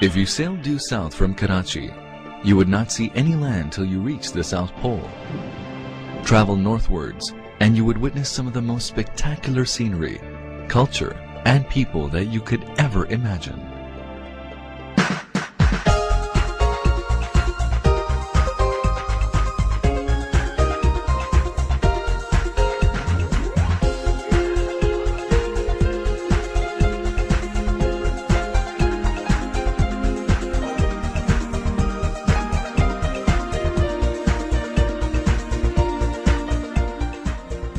If you sailed due south from Karachi, you would not see any land till you reached the South Pole. Travel northwards, and you would witness some of the most spectacular scenery, culture, and people that you could ever imagine.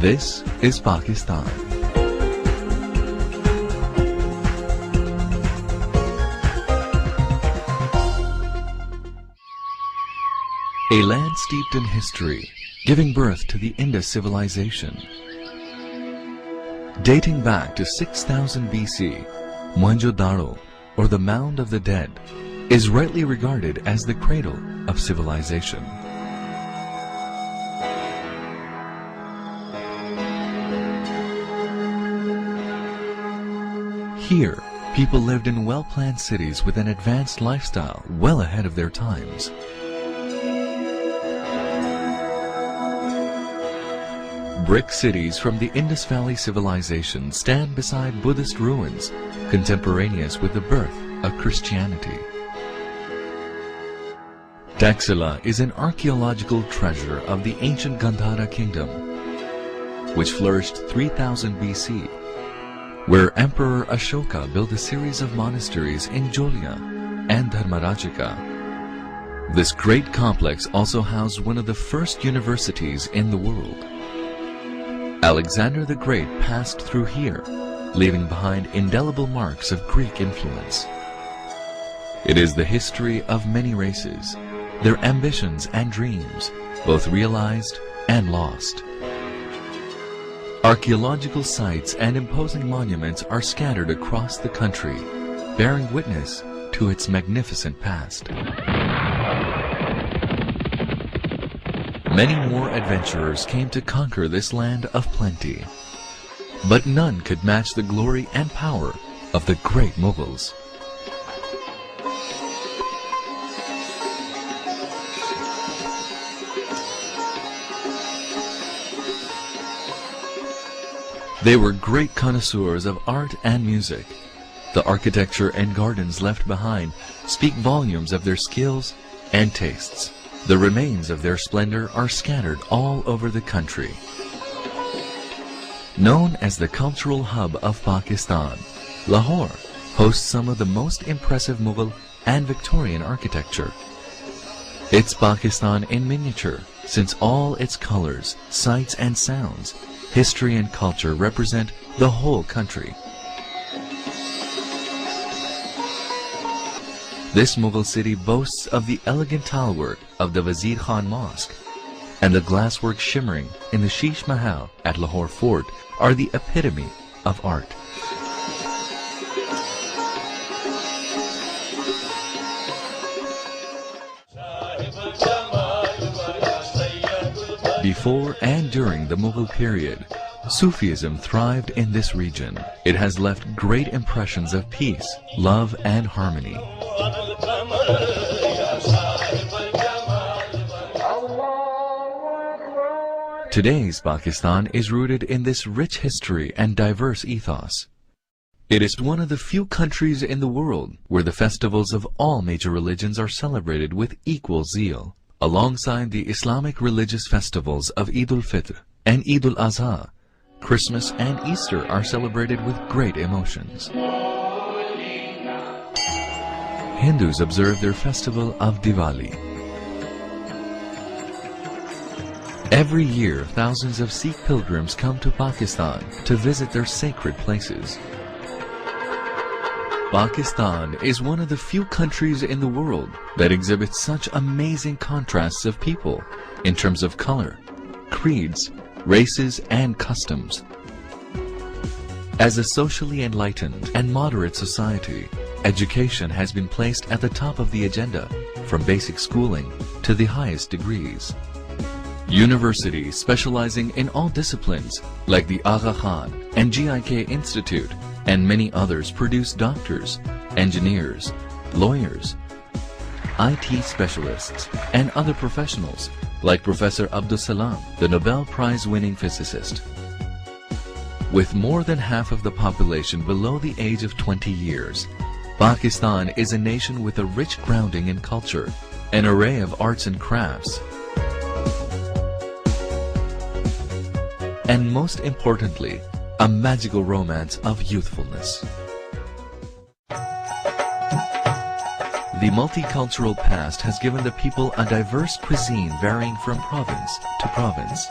This is Pakistan. A land steeped in history, giving birth to the Indus civilization. Dating back to 6000 BC, Mohenjo-daro, or the Mound of the Dead, is rightly regarded as the cradle of civilization. Here, people lived in well-planned cities with an advanced lifestyle well ahead of their times. Brick cities from the Indus Valley civilization stand beside Buddhist ruins, contemporaneous with the birth of Christianity. Taxila is an archaeological treasure of the ancient Gandhara kingdom, which flourished 3000 BC, where Emperor Ashoka built a series of monasteries in Jolya and Dharmarajika. This great complex also housed one of the first universities in the world. Alexander the Great passed through here, leaving behind indelible marks of Greek influence. It is the history of many races, their ambitions and dreams, both realized and lost. Archaeological sites and imposing monuments are scattered across the country, bearing witness to its magnificent past. Many more adventurers came to conquer this land of plenty, but none could match the glory and power of the great Mughals. They were great connoisseurs of art and music. The architecture and gardens left behind speak volumes of their skills and tastes. The remains of their splendor are scattered all over the country. Known as the cultural hub of Pakistan, Lahore hosts some of the most impressive Mughal and Victorian architecture. It's Pakistan in miniature, since all its colors, sights and sounds, history and culture represent the whole country. This Mughal city boasts of the elegant tilework of the Wazir Khan Mosque, and the glasswork shimmering in the Sheesh Mahal at Lahore Fort are the epitome of art. Before and during the Mughal period, Sufism thrived in this region. It has left great impressions of peace, love, and harmony. Today's Pakistan is rooted in this rich history and diverse ethos. It is one of the few countries in the world where the festivals of all major religions are celebrated with equal zeal. Alongside the Islamic religious festivals of Eid al-Fitr and Eid al-Adha, Christmas and Easter are celebrated with great emotions. Hindus observe their festival of Diwali. Every year, thousands of Sikh pilgrims come to Pakistan to visit their sacred places. Pakistan is one of the few countries in the world that exhibits such amazing contrasts of people in terms of color, creeds, races, and customs. As a socially enlightened and moderate society, education has been placed at the top of the agenda, from basic schooling to the highest degrees. Universities specializing in all disciplines, like the Aga Khan and GIK Institute, and many others produce doctors, engineers, lawyers, IT specialists, and other professionals, like Professor Abdus Salam, the Nobel Prize-winning physicist. With more than half of the population below the age of 20 years, Pakistan is a nation with a rich grounding in culture, an array of arts and crafts, and most importantly, a magical romance of youthfulness. The multicultural past has given the people a diverse cuisine varying from province to province.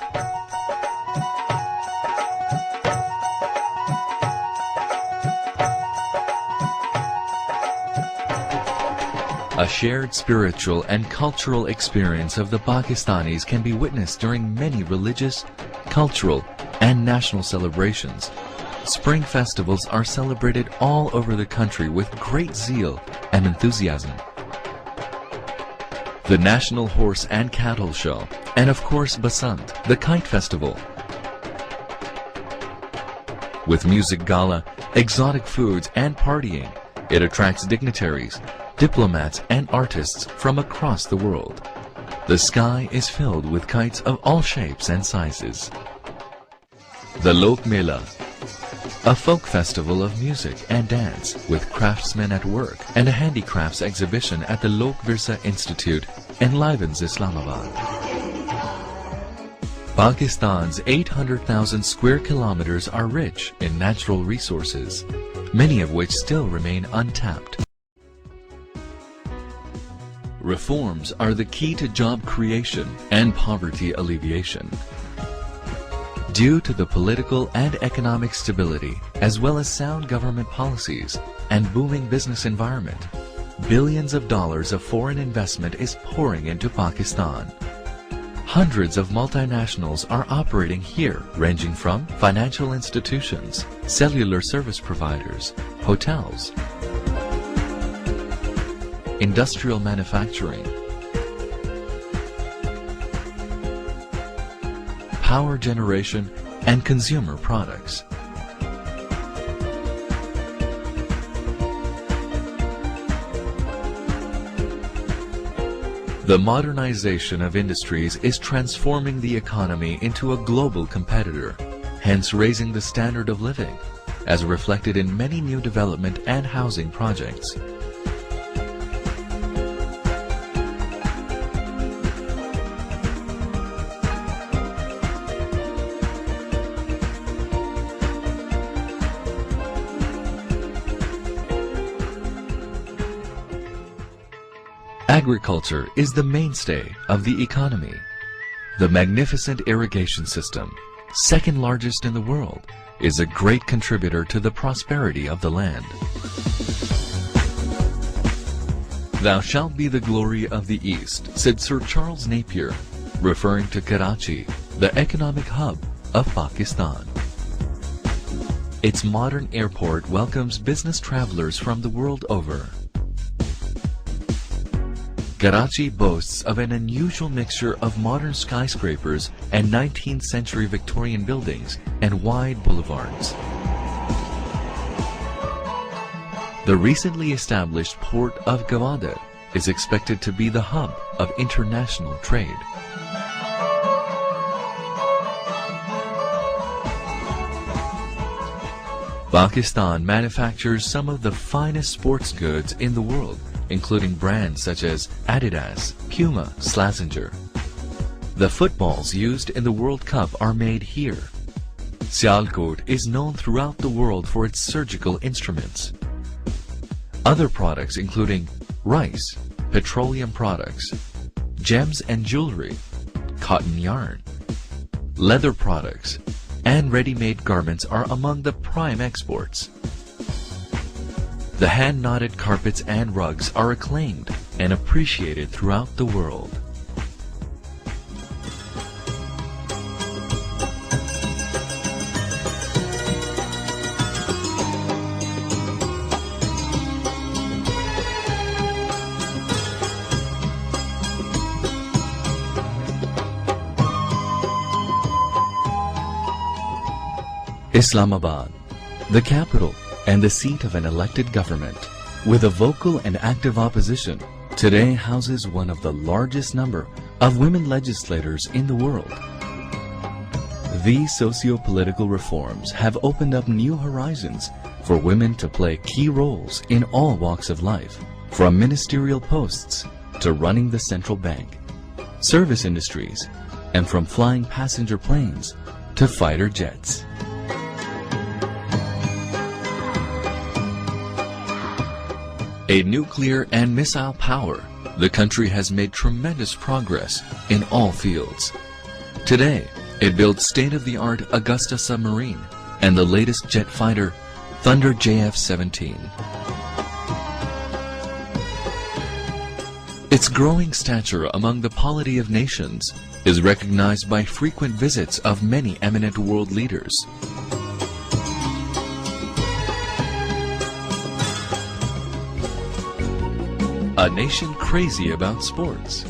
A shared spiritual and cultural experience of the Pakistanis can be witnessed during many religious, cultural, and national celebrations. Spring festivals are celebrated all over the country with great zeal and enthusiasm. The National Horse and Cattle Show, and of course Basant, the Kite Festival. With music gala, exotic foods, and partying, it attracts dignitaries, diplomats, and artists from across the world. The sky is filled with kites of all shapes and sizes. The Lok Mela, a folk festival of music and dance with craftsmen at work, and a handicrafts exhibition at the Lok Virsa Institute enlivens Islamabad. Pakistan's 800,000 square kilometers are rich in natural resources, many of which still remain untapped. Reforms are the key to job creation and poverty alleviation. Due to the political and economic stability, as well as sound government policies and booming business environment, billions of dollars of foreign investment is pouring into Pakistan. Hundreds of multinationals are operating here, ranging from financial institutions, cellular service providers, hotels, industrial manufacturing, power generation, and consumer products. The modernization of industries is transforming the economy into a global competitor, hence raising the standard of living, as reflected in many new development and housing projects. Agriculture is the mainstay of the economy. The magnificent irrigation system, second largest in the world, is a great contributor to the prosperity of the land. "Thou shalt be the glory of the East," said Sir Charles Napier, referring to Karachi, the economic hub of Pakistan. Its modern airport welcomes business travelers from the world over. Karachi boasts of an unusual mixture of modern skyscrapers and 19th century Victorian buildings and wide boulevards. The recently established port of Gwadar is expected to be the hub of international trade. Pakistan manufactures some of the finest sports goods in the world, including brands such as Adidas, Puma, Slazenger. The footballs used in the World Cup are made here. Sialkot is known throughout the world for its surgical instruments. Other products including rice, petroleum products, gems and jewelry, cotton yarn, leather products, and ready-made garments are among the prime exports. The hand-knotted carpets and rugs are acclaimed and appreciated throughout the world. Islamabad, the capital and the seat of an elected government, with a vocal and active opposition, today houses one of the largest number of women legislators in the world. These socio-political reforms have opened up new horizons for women to play key roles in all walks of life, from ministerial posts to running the central bank, service industries, and from flying passenger planes to fighter jets. A nuclear and missile power, the country has made tremendous progress in all fields. Today, it builds state-of-the-art Augusta submarine and the latest jet fighter, Thunder JF-17. Its growing stature among the polity of nations is recognized by frequent visits of many eminent world leaders. A nation crazy about sports.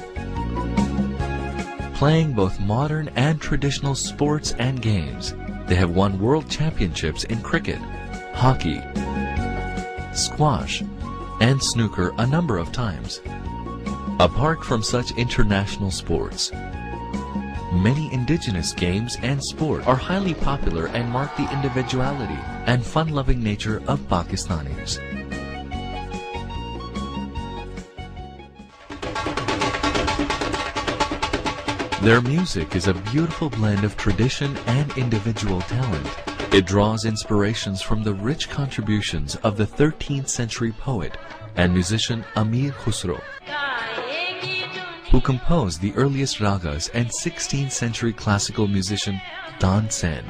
Playing both modern and traditional sports and games, they have won world championships in cricket, hockey, squash, and snooker a number of times. Apart from such international sports, many indigenous games and sport are highly popular and mark the individuality and fun-loving nature of Pakistanis. Their music is a beautiful blend of tradition and individual talent. It draws inspirations from the rich contributions of the 13th century poet and musician Amir Khusro, who composed the earliest ragas, and 16th century classical musician Tansen.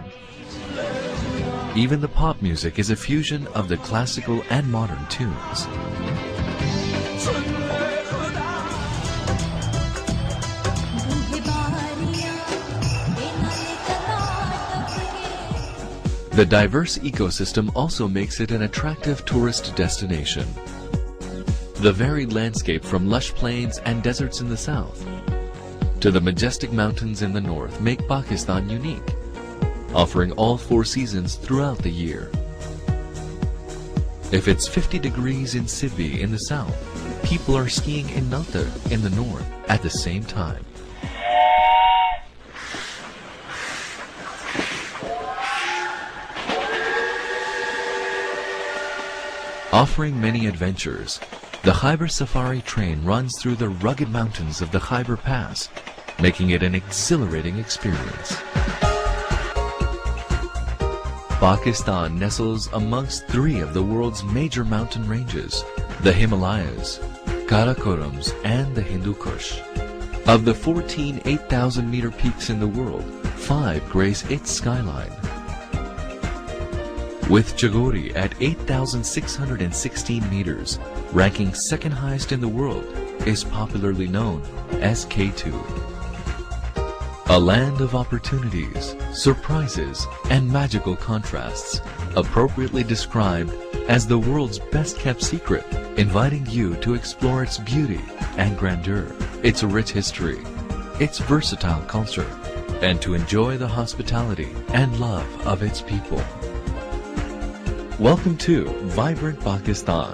Even the pop music is a fusion of the classical and modern tunes. The diverse ecosystem also makes it an attractive tourist destination. The varied landscape from lush plains and deserts in the south to the majestic mountains in the north make Pakistan unique, offering all 4 seasons throughout the year. If it's 50 degrees in Sibi in the south, people are skiing in Nalta in the north at the same time. Offering many adventures, the Khyber Safari train runs through the rugged mountains of the Khyber Pass, making it an exhilarating experience. Pakistan nestles amongst 3 of the world's major mountain ranges, the Himalayas, Karakorams, and the Hindu Kush. Of the 14 8,000-meter peaks in the world, 5 grace its skyline. With Chagori at 8,616 meters, ranking second highest in the world, is popularly known as K2. A land of opportunities, surprises, and magical contrasts, appropriately described as the world's best-kept secret, inviting you to explore its beauty and grandeur, its rich history, its versatile culture, and to enjoy the hospitality and love of its people. Welcome to Vibrant Pakistan.